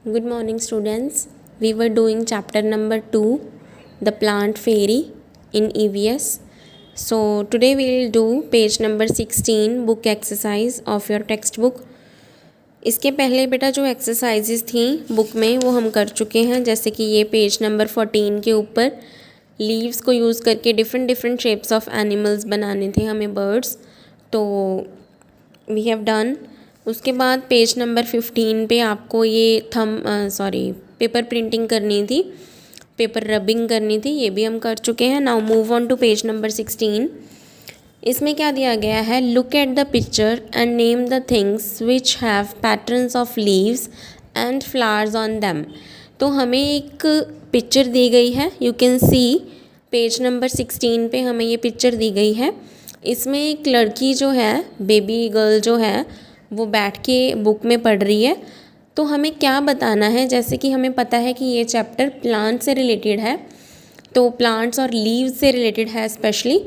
Good morning, students. We were doing chapter number 2, The Plant Fairy, in EVS. So, today we will do page number 16, book exercise of your textbook. इसके पहले बेटा जो exercises थी book में वो हम कर चुके हैं, जैसे कि ये पेज नंबर 14 के ऊपर लीव्स को यूज़ करके different different shapes of animals बनाने थे हमें, बर्ड्स, तो वी हैव डन। उसके बाद पेज नंबर 15 पे आपको ये पेपर प्रिंटिंग करनी थी, पेपर रबिंग करनी थी, ये भी हम कर चुके हैं। Now move on to page number 16। इसमें क्या दिया गया है, look at the picture and name the things which have patterns of leaves and flowers on them. तो हमें एक पिक्चर दी गई है, you can see page number 16 पे हमें ये पिक्चर दी गई है। इसमें एक लड़की जो है, बेबी गर्ल जो है, वो बैठ के बुक में पढ़ रही है। तो हमें क्या बताना है, जैसे कि हमें पता है कि ये चैप्टर प्लांट से रिलेटेड है, तो प्लांट्स और लीव्स से रिलेटेड है स्पेशली।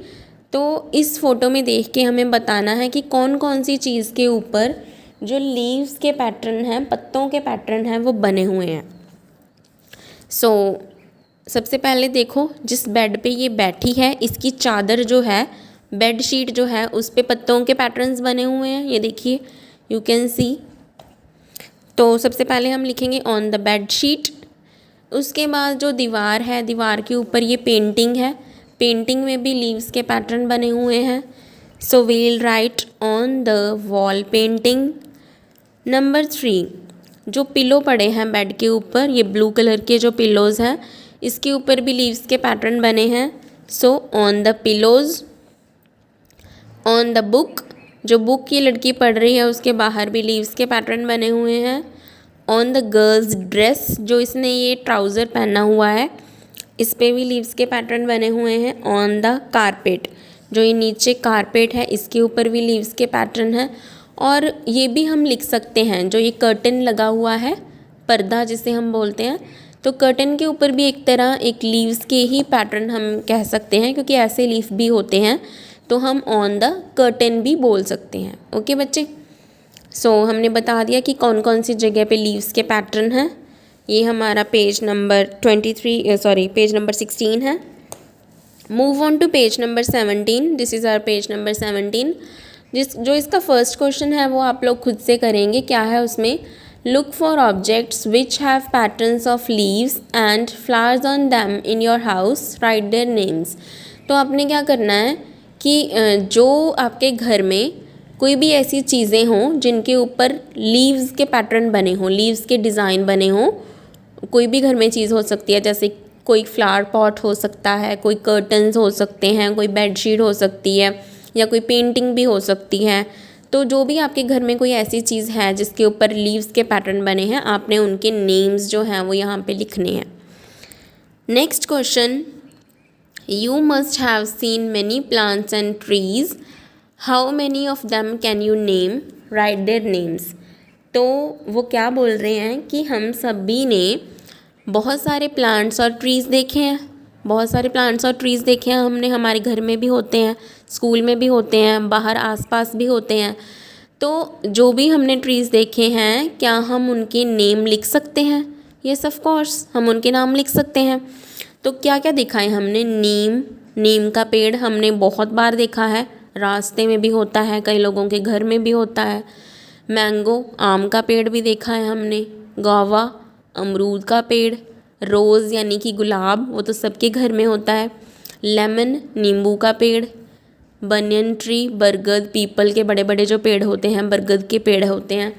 तो इस फोटो में देख के हमें बताना है कि कौन कौन सी चीज़ के ऊपर जो लीव्स के पैटर्न हैं, पत्तों के पैटर्न हैं, वो बने हुए हैं। सबसे पहले देखो, जिस बेड पे ये बैठी है इसकी चादर जो है, बेड शीट जो है, उस पे पत्तों के पैटर्न्स बने हुए हैं, ये देखिए, यू कैन सी। तो सबसे पहले हम लिखेंगे ऑन द बेड शीट। उसके बाद जो दीवार है, दीवार के ऊपर ये पेंटिंग है, पेंटिंग में भी लीव्स के पैटर्न बने हुए हैं। So we'll write on the wall painting. Number 3, जो पिलो पड़े हैं बेड के ऊपर, ये ब्लू कलर के जो पिलोज़ हैं, इसके ऊपर भी लीव्स के पैटर्न बने हैं। So on the pillows. On the book, जो बुक ये लड़की पढ़ रही है उसके बाहर भी लीव्स के पैटर्न बने हुए हैं। ऑन द गर्ल्स ड्रेस, जो इसने ये ट्राउज़र पहना हुआ है, इस पे भी लीव्स के पैटर्न बने हुए हैं। ऑन द कारपेट, जो ये नीचे कारपेट है इसके ऊपर भी लीव्स के पैटर्न हैं। और ये भी हम लिख सकते हैं, जो ये कर्टन लगा हुआ है, पर्दा जिसे हम बोलते हैं, तो कर्टन के ऊपर भी एक तरह एक लीव्स के ही पैटर्न हम कह सकते हैं, क्योंकि ऐसे लीफ भी होते हैं, तो हम ऑन द कर्टन भी बोल सकते हैं। ओके बच्चे, हमने बता दिया कि कौन कौन सी जगह पे लीव्स के पैटर्न हैं। ये हमारा पेज नंबर 16 है। Move on to page number 17। This is our page number 17। जो इसका फर्स्ट क्वेश्चन है वो आप लोग खुद से करेंगे। क्या है उसमें, look for objects which have patterns of leaves and flowers on them in your house, right their names. तो आपने क्या करना है कि जो आपके घर में कोई भी ऐसी चीज़ें हों जिनके ऊपर लीव्स के पैटर्न बने हों, लीव्स के डिज़ाइन बने हों, कोई भी घर में चीज़ हो सकती है, जैसे कोई फ्लावर पॉट हो सकता है, कोई कर्टन्स हो सकते हैं, कोई बेडशीट हो सकती है, या कोई पेंटिंग भी हो सकती है। तो जो भी आपके घर में कोई ऐसी चीज़ है जिसके ऊपर लीव्स के पैटर्न बने हैं, आपने उनके नेम्स जो हैं वो यहाँ पे लिखने हैं। Next question, you must have seen many plants and trees, how many of them can you name, right their names. तो वो क्या बोल रहे हैं कि हम सभी ने बहुत सारे प्लांट्स और ट्रीज़ देखे हैं, बहुत सारे प्लांट्स और ट्रीज़ देखे हैं हमने, हमारे घर में भी होते हैं, स्कूल में भी होते हैं, बाहर आसपास भी होते हैं। तो जो भी हमने ट्रीज़ देखे हैं, क्या हम उनके नेम लिख सकते हैं? यस ऑफ कोर्स, हम उनके नाम लिख सकते हैं। तो क्या क्या देखा है हमने, नीम का पेड़ हमने बहुत बार देखा है, रास्ते में भी होता है, कई लोगों के घर में भी होता है। मैंगो, आम का पेड़ भी देखा है हमने। गुआवा, अमरूद का पेड़। रोज़ यानी कि गुलाब, वो तो सबके घर में होता है। लेमन, नींबू का पेड़। बनियन ट्री, बरगद, पीपल के बड़े बड़े जो पेड़ होते हैं, बरगद के पेड़ होते हैं।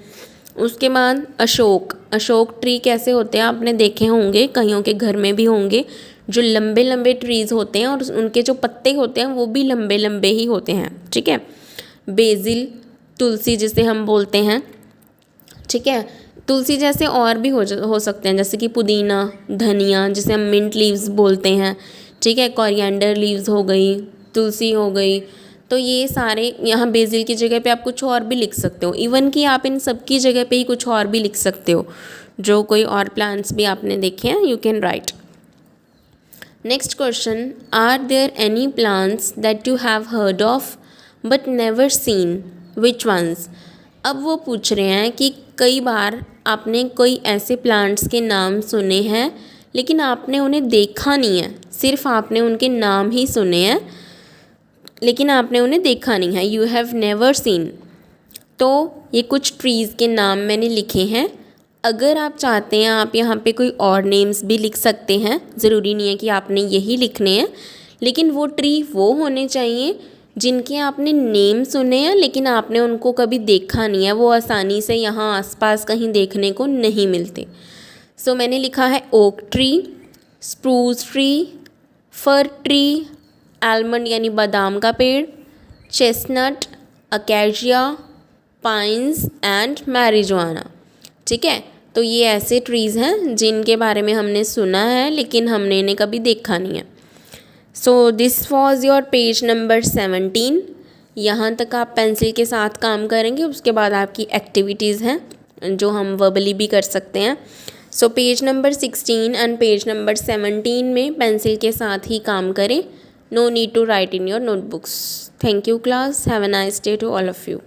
उसके बाद अशोक ट्री कैसे होते हैं आपने देखे होंगे, कईयों के घर में भी होंगे, जो लंबे लंबे ट्रीज़ होते हैं और उनके जो पत्ते होते हैं वो भी लंबे लंबे ही होते हैं, ठीक है। बेसिल, तुलसी जिसे हम बोलते हैं, ठीक है। तुलसी जैसे और भी हो सकते हैं, जैसे कि पुदीना, धनिया जिसे हम मिंट लीव्स बोलते हैं, ठीक है। कोरिएंडर लीव्स हो गई, तुलसी हो गई। तो ये सारे, यहाँ बेसिल की जगह पे आप कुछ और भी लिख सकते हो, इवन कि आप इन सब की जगह पे ही कुछ और भी लिख सकते हो, जो कोई और प्लांट्स भी आपने देखे हैं, you can write. Next question, are there any plants that you have heard of but never seen, which ones. अब वो पूछ रहे हैं कि कई बार आपने कोई ऐसे प्लांट्स के नाम सुने हैं लेकिन आपने उन्हें देखा नहीं है, सिर्फ आपने उनके नाम ही सुने हैं लेकिन आपने उन्हें देखा नहीं है। You have never seen. तो ये कुछ ट्रीज़ के नाम मैंने लिखे हैं। अगर आप चाहते हैं आप यहाँ पे कोई और नेम्स भी लिख सकते हैं, ज़रूरी नहीं है कि आपने यही लिखने हैं, लेकिन वो ट्री वो होने चाहिए जिनके आपने नेम सुने हैं लेकिन आपने उनको कभी देखा नहीं है, वो आसानी से यहाँ आसपास कहीं देखने को नहीं मिलते। सो मैंने लिखा है ओक ट्री, स्प्रूस ट्री, फर ट्री, आलमंड यानी बादाम का पेड़, chestnut, acacia, pines and marijuana. ठीक है, तो ये ऐसे ट्रीज़ हैं जिनके बारे में हमने सुना है लेकिन हमने इन्हें कभी देखा नहीं है। So this was your page number 17। यहाँ तक आप पेंसिल के साथ काम करेंगे, उसके बाद आपकी एक्टिविटीज़ हैं जो हम वर्बली भी कर सकते हैं। So page number 16 and page number 17 में पेंसिल के साथ ही काम करें। No need to write in your notebooks. Thank you class. Have a nice day to all of you.